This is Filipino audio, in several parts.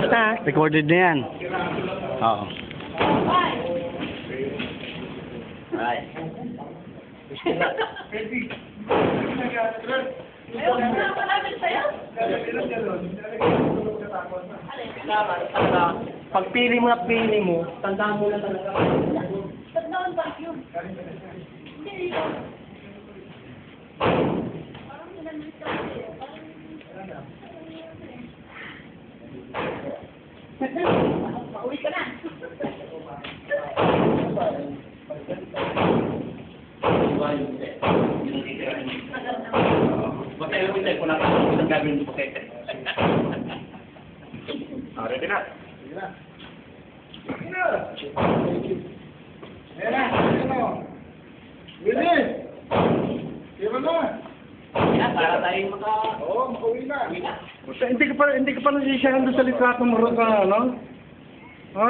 Ha? Recorded na yan. Oo. Alright. Pagpili mo at pili mo, tandaan mo na talaga. Tandaan ba yun? Hindi. Parang sinanlit ka kasi. Pauwi ka na. Basta yung winter ko lang ako isang gagawin mo kasi. Ready na? Ready na. Ayan na. Ayan na. Willie! Tira na. Yeah, para tayo Oo, makauwi na. Hindi ka pa nasisiyahan doon sa litrato mo rin ka, ano? Ha?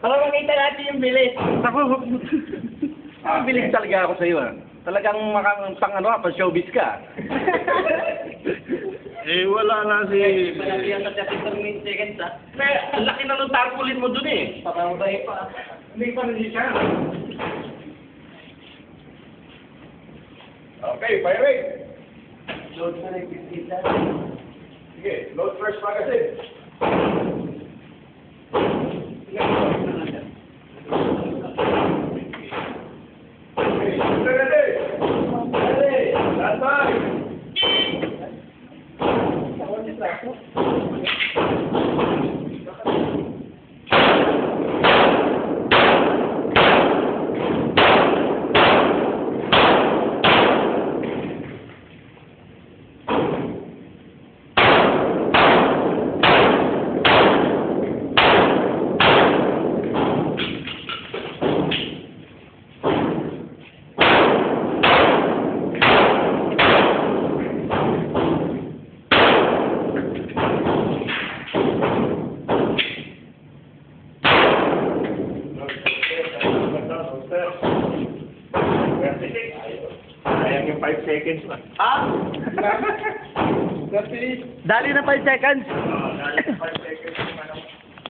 Para makita natin yung bilis. Ako, bilis talaga ako sa iyo, ah. Talagang pang ano, pang showbiz ka. Wala na si... Panabihan sa 30 seconds, ha? Ang laki na ng tarpaulin mo dun, eh. Patay pa. Hindi pa nasisiyahan. Okay, firing. Load pa na yung 15 na. Sige, load first magazine. Okay, ready. Ready. Stand by. Sayang yung 5 seconds na. Ah? Dali na 5 seconds. Dahil 5 seconds.